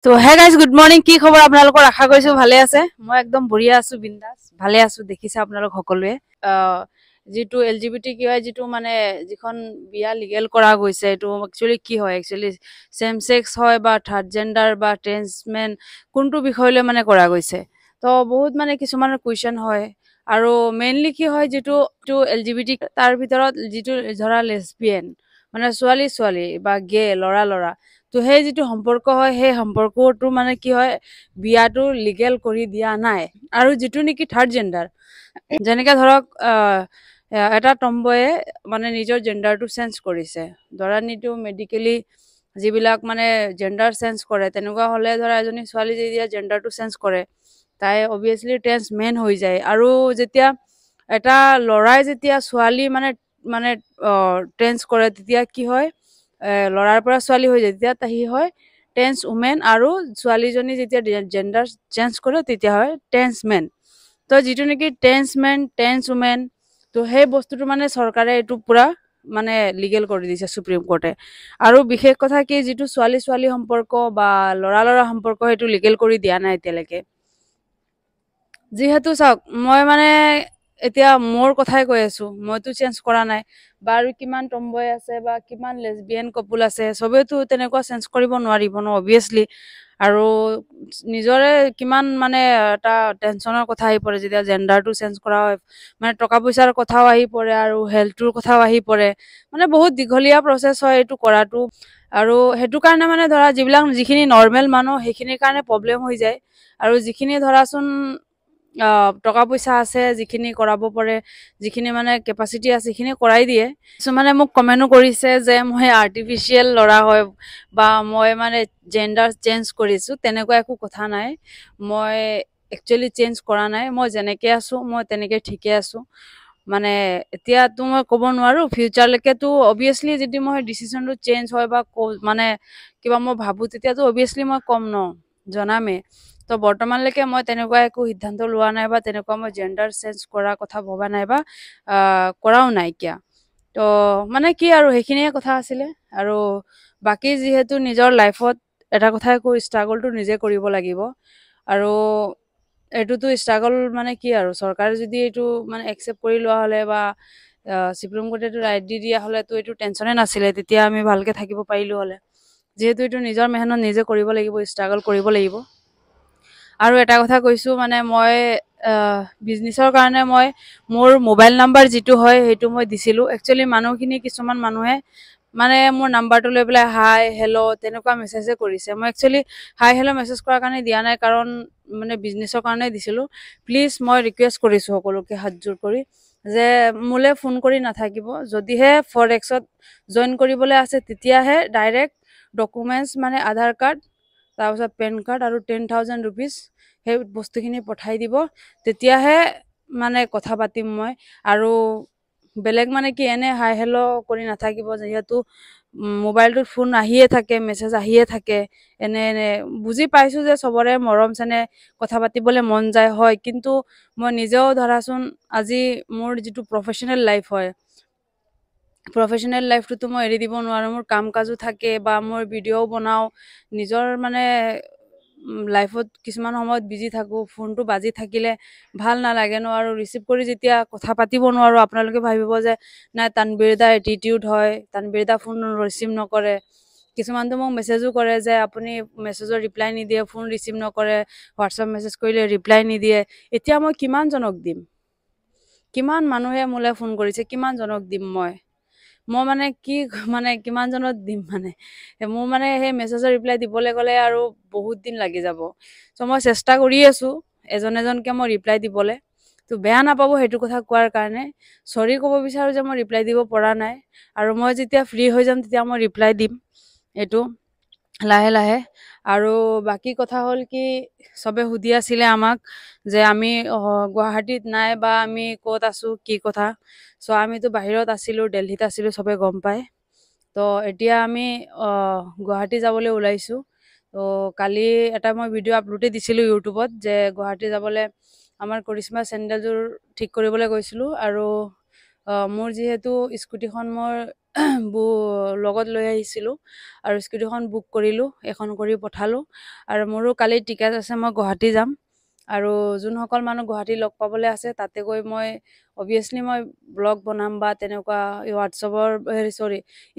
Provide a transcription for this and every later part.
তো hey guys good morning কি খবৰ আপোনালোকৰ আশা কৰিছো ভালে আছে মই একদম বঢ়িয়া আছো বিন্দাস ভালে আছো দেখিছে আপোনালোক সকলোৱে যিটো এলজিবিটি কি হয় যিটো মানে যিখন বিয়া লিগেল কৰা গৈছে এইটো একচুৱেলি কি হয় একচুৱেলি চেম সেক্স হয় বা থাৰ্ড জেন্ডাৰ বা ট্ৰেন্সমেন কোনটো বিষয়লৈ মানে কৰা গৈছে তো বহুত মানে কিছুমান কুৱেশ্যন হয় আৰু মেইনলি কি হয় যিটো এলজিবিটি তাৰ ভিতৰত যিটো ধৰা লেছবিয়ান মানে ছোৱালী ছোৱালী বা গে ল'ৰা ল'ৰা তো সেই যিটো সম্পৰ্ক হয় সেই সম্পৰ্কটো মানে কি হয় বিয়াটো লিগেল কৰি দিয়া নাই আৰু যিটো নেকি থাৰ্ড জেন্ডাৰ যেনেকে ধৰক এটা টম্বয়ে মানে নিজৰ জেন্ডাৰটো চেঞ্জ কৰিছে ধৰা নিটো মেডিকেলি যিবিলাক মানে জেন্ডাৰ চেঞ্জ কৰে তেনেকুৱা হলে ধৰা এজনী ছোৱালী যেতিয়া জেন্ডাৰটো চেঞ্জ কৰে তাই অবভিয়াছলি ট্ৰেন্স মেন হৈ যায় আৰু যেতিয়া এটা ল'ৰাই যেতিয়া ছোৱালী মানে মানে ট্ৰেন্স কৰে তেতিয়া কি হয় ল'ৰাৰ পৰা ছোৱালী হৈ যায় তেতিয়া সি হয় ট্ৰেন্স উমেন আৰু ছোৱালীজনী যেতিয়া জেন্ডাৰ চেঞ্জ কৰে তেতিয়া হয় ট্ৰেন্স মেন তো যিটো নেকি ট্ৰেন্স মেন ট্ৰেন্স উমেন তো সেই বস্তুটো মানে চৰকাৰে এইটো পুৰা মানে লিগেল কৰি দিছে সুপ্ৰিম কোৰ্টে আৰু বিশেষ কথা কি যিটো ছোৱালী ছোৱালী সম্পৰ্ক বা ল'ৰা ল'ৰা সম্পৰ্ক সেইটো লিগেল কৰি দিয়া নাই এতিয়ালৈকে যিহেতু চাওক মই মানে এতিয়া মোৰ কথাই কৈ আছো মইতো চেঞ্জ কৰা নাই বা আৰু কিমান টম্বয় আছে বা কিমান লেছবিয়ান কপুল আছে চবেইতো তেনেকুৱা চেঞ্জ কৰিব নোৱাৰিব ন অবভিয়াছলি আৰু নিজৰে কিমান মানে এটা টেনচনৰ কথা আহি পৰে যেতিয়া জেন্ডাৰটো চেঞ্জ কৰা হয় মানে টকা পইচাৰ কথাও আহি পৰে আৰু হেল্থটোৰ কথাও আহি পৰে মানে বহুত দীঘলীয়া প্ৰচেছ হয় এইটো কৰাটো আৰু সেইটো কাৰণে মানে ধৰা যিখিনি নৰ্মেল মানুহ সেইখিনিৰ কাৰণে প্ৰব্লেম হৈ যায় আৰু যিখিনি ধৰাচোন টকা পইচা আছে যিখিনি কৰাব পাৰে যিখিনি মানে কেপাচিটি আছে সেইখিনি কৰাই দিয়ে কিছুমানে মোক কমেণ্টো কৰিছে যে মই আৰ্টিফিচিয়েল ল'ৰা হয় বা মই মানে জেন্ডাৰ চেঞ্জ কৰিছো তেনেকুৱা একো কথা নাই মই একচুৱেলি চেঞ্জ কৰা নাই মই যেনেকে আছো মই তেনেকে ঠিকে আছো মানে এতিয়াতো মই ক'ব নোৱাৰো ফিউচাৰলৈকেতো অবভিয়াছলি যদি মই ডিচিশ্যনটো চেঞ্জ হয় বা মানে কিবা মই ভাবো তেতিয়াতো অবভিয়াছলি মই কম ন জনামেই তো বৰ্তমানলৈকে মই তেনেকুৱা একো সিদ্ধান্ত লোৱা নাই বা তেনেকুৱা মই জেন্ডাৰ চেঞ্জ কৰাৰ কথা ভবা নাই বা কৰাও নাইকিয়া তো মানে কি আৰু সেইখিনিয়ে কথা আছিলে আৰু বাকী যিহেতু নিজৰ লাইফত এটা কথাই কৈ ষ্ট্ৰাগলটো নিজে কৰিব লাগিব আৰু এইটোতো ষ্ট্ৰাগল মানে কি আৰু চৰকাৰে যদি এইটো মানে একচেপ্ট কৰি লোৱা হ'লে বা সুপ্ৰিম কোৰ্টে এইটো ৰাইট দি দিয়া হ'লেতো এইটো টেনচনে নাছিলে তেতিয়া আমি ভালকে থাকিব পাৰিলো হ'লে যিহেতু এইটো নিজৰ মেহনত নিজে কৰিব লাগিব ষ্ট্ৰাগল কৰিব লাগিব আৰু এটা কথা কৈছো মানে মই বিজনেছৰ কাৰণে মই মোৰ মোবাইল নাম্বাৰ যিটো হয় সেইটো মই দিছিলোঁ একচুৱেলি মানুহখিনি কিছুমান মানুহে মানে মোৰ নাম্বাৰটো লৈ পেলাই হাই হেল্ল' তেনেকুৱা মেছেজে কৰিছে মই একচুৱেলি হাই হেল্ল' মেছেজ কৰাৰ কাৰণে দিয়া নাই কাৰণ মানে বিজনেছৰ কাৰণে দিছিলোঁ প্লিজ মই ৰিকুৱেষ্ট কৰিছোঁ সকলোকে হাতযোৰ কৰি যে মোলৈ ফোন কৰি নাথাকিব যদিহে ফৰেক্সত জইন কৰিবলৈ আছে তেতিয়াহে ডাইৰেক্ট ডকুমেণ্টছ মানে আধাৰ কাৰ্ড তাৰপিছত পেন কাৰ্ড আৰু 10,000 ৰুপিজ সেই বস্তুখিনি পঠাই দিব তেতিয়াহে মানে কথা পাতিম মই আৰু বেলেগ মানে কি এনে হাই হেল্ল' কৰি নাথাকিব যিহেতু মোবাইলটোত ফোন আহিয়ে থাকে মেছেজ আহিয়ে থাকে এনে বুজি পাইছোঁ যে চবৰে মৰম চেনে কথা পাতিবলৈ মন যায় হয় কিন্তু মই নিজেও ধৰাচোন আজি মোৰ যিটো প্ৰফেশ্যনেল লাইফ হয় প্ৰফেশ্যনেল লাইফটোতো মই এৰি দিব নোৱাৰোঁ মোৰ কাম কাজো থাকে বা মই ভিডিঅ'ও বনাওঁ নিজৰ মানে লাইফত কিছুমান সময়ত বিজি থাকোঁ ফোনটো বাজি থাকিলে ভাল নালাগে ন আৰু ৰিচিভ কৰি যেতিয়া কথা পাতিব নোৱাৰোঁ আপোনালোকে ভাবিব যে নাই তানবীৰ দাৰ এটিটিউড হয় তানবীৰ দা ফোন ৰিচিভ নকৰে কিছুমানতো মোক মেছেজো কৰে যে আপুনি মেছেজৰ ৰিপ্লাই নিদিয়ে ফোন ৰিচিভ নকৰে হোৱাটছআপ মেছেজ কৰিলে ৰিপ্লাই নিদিয়ে এতিয়া মই কিমানজনক দিম কিমান মানুহে মোলৈ ফোন কৰিছে কিমানজনক দিম মই মানে কি মানে কিমানজনক দিম মানে মোৰ মানে সেই মেছেজৰ ৰিপ্লাই দিবলৈ গ'লে আৰু বহুত দিন লাগি যাব চ' মই চেষ্টা কৰি আছোঁ এজনকৈ মই ৰিপ্লাই দিবলৈ তো বেয়া নাপাব সেইটো কথা কোৱাৰ কাৰণে চৰি ক'ব বিচাৰোঁ যে মই ৰিপ্লাই দিব পৰা নাই আৰু মই যেতিয়া ফ্ৰী হৈ যাম তেতিয়া মই ৰিপ্লাই দিম এইটো লাহে লাহে আৰু বাকী কথা হ'ল কি চবে সুধি আছিলে আমাক যে আমি গুৱাহাটীত নাই বা আমি ক'ত আছোঁ কি কথা চ' আমিতো বাহিৰত আছিলোঁ দিল্লীত আছিলোঁ চবে গম পায় তো এতিয়া আমি গুৱাহাটী যাবলৈ ওলাইছোঁ তো কালি এটা মই ভিডিঅ' আপলোডে দিছিলোঁ ইউটিউবত যে গুৱাহাটী যাবলৈ আমাৰ কৰিশ্মা চেণ্ডেলযোৰ ঠিক কৰিবলৈ গৈছিলোঁ আৰু মোৰ যিহেতু স্কুটিখন মোৰ লগত লৈ আহিছিলোঁ আৰু স্কুটিখন বুক কৰিলোঁ, এখন কৰি পঠালোঁ। আৰু মোৰো কালি টিকেট আছে, মই গুৱাহাটী যাম। আৰু যোনসকল মানুহ গুৱাহাটী লগ পাবলৈ আছে তাতে গৈ মই অভিয়াছলি মই ব্লগ বনাম বা তেনেকুৱা হোৱাটছআপৰ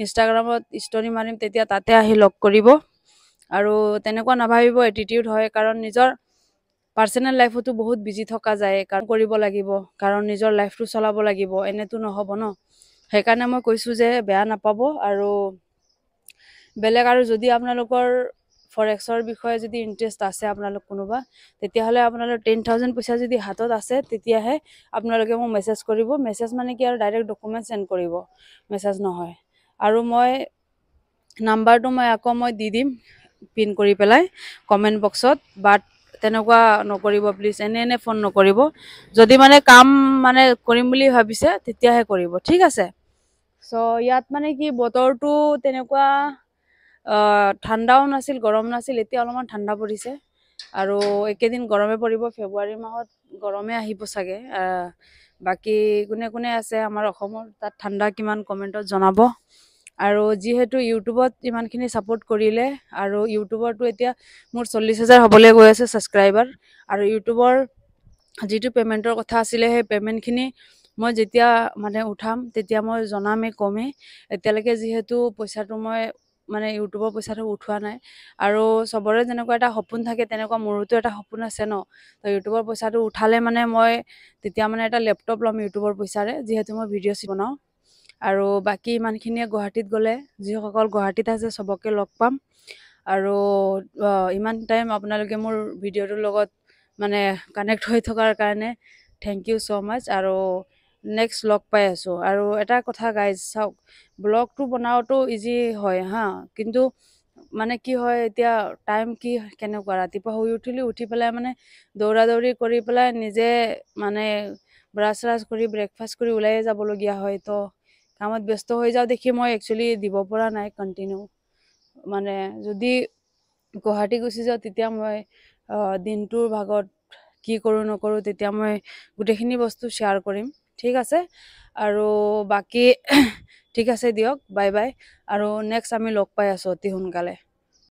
ইনষ্টাগ্ৰামত ষ্টৰি মাৰিম, তেতিয়া তাতে আহি লগ কৰিব। আৰু তেনেকুৱা নাভাবিব এটিটিউড হয়, কাৰণ নিজৰ পাৰ্চনেল লাইফতো বহুত বিজি থকা যায়, কাৰণ কৰিব লাগিব, কাৰণ নিজৰ লাইফটো চলাব লাগিব, এনেতো নহ'ব ন। সেইকাৰণে মই কৈছোঁ যে বেয়া নাপাব। আৰু বেলেগ আৰু যদি আপোনালোকৰ ফৰেক্সৰ বিষয়ে যদি ইণ্টাৰেষ্ট আছে আপোনালোক কোনোবা, তেতিয়াহ'লে আপোনালোক 10,000 পইচা যদি হাতত আছে, তেতিয়াহে আপোনালোকে মোক মেছেজ কৰিব। মেছেজ মানে কি আৰু ডাইৰেক্ট ডকুমেণ্ট চেণ্ড কৰিব, মেছেজ নহয়। আৰু মই নাম্বাৰটো আকৌ দি দিম পিন কৰি পেলাই কমেণ্ট বক্সত। বাট তেনেকুৱা নকৰিব প্লিজ, এনে ফোন নকৰিব। যদি মানে কাম মানে কৰিম বুলি ভাবিছে তেতিয়াহে কৰিব, ঠিক আছে। চ' ইয়াত মানে কি বতৰটো তেনেকুৱা ঠাণ্ডাও নাছিল, গৰম নাছিল, এতিয়া অলপমান ঠাণ্ডা পৰিছে। আৰু একেদিন গৰমে পৰিব, ফেব্ৰুৱাৰী মাহত গৰমে আহিব চাগে। বাকী কোনে কোনে আছে আমাৰ অসমৰ তাত ঠাণ্ডা কিমান, কমেণ্টত জনাব। আৰু যিহেতু ইউটিউবত ইমানখিনি ছাপোৰ্ট কৰিলে, আৰু ইউটিউবৰটো এতিয়া মোৰ 40,000 হ'বলৈ গৈ আছে ছাবস্ক্ৰাইবাৰ। আৰু ইউটিউবৰ যিটো পে'মেণ্টৰ কথা আছিলে, সেই পে'মেণ্টখিনি মই যেতিয়া মানে উঠাম তেতিয়া মই জনামেই, কমেই। এতিয়ালৈকে যিহেতু পইচাটো মই মানে ইউটিউবৰ পইচাটো উঠোৱা নাই। আৰু চবৰে যেনেকুৱা এটা সপোন থাকে, তেনেকুৱা মোৰোতো এটা সপোন আছে ন। তো ইউটিউবৰ পইচাটো উঠালে মানে মই তেতিয়া মানে এটা লেপটপ ল'ম ইউটিউবৰ পইচাৰে, যিহেতু মই ভিডিঅ' বনাওঁ। আৰু বাকী ইমানখিনিয়ে গুৱাহাটীত গ'লে, যিসকল গুৱাহাটীত আছে চবকে লগ পাম। আৰু ইমান টাইম আপোনালোকে মোৰ ভিডিঅ'টোৰ লগত মানে কানেক্ট হৈ থকাৰ কাৰণে থেংক ইউ ছ' মাছ। আৰু নেক্সট লগ পাই আছোঁ। আৰু এটা কথা গাইজ, চাওক, ব্লগটো বনাওঁতো ইজি হয় হা, কিন্তু মানে কি হয় এতিয়া টাইম কি কেনেকুৱা, ৰাতিপুৱা উঠি পেলাই মানে দৌৰা দৌৰি কৰি পেলাই নিজে মানে ব্ৰাছ চ্ৰাছ কৰি ব্ৰেকফাষ্ট কৰি ওলাইয়ে যাবলগীয়া হয়। তো কামত ব্যস্ত হৈ যাওঁ দেখি মই একচুৱেলি দিব পৰা নাই কণ্টিনিউ। মানে যদি গুৱাহাটী গুচি যাওঁ তেতিয়া মই দিনটোৰ ভাগত কি কৰোঁ নকৰোঁ, তেতিয়া মই গোটেইখিনি বস্তু শ্বেয়াৰ কৰিম, ঠিক আছে। আৰু বাকী ঠিক আছে দিয়ক, বাই বাই। আৰু নেক্সট আমি লগ পাই আছোঁ অতি সোনকালে।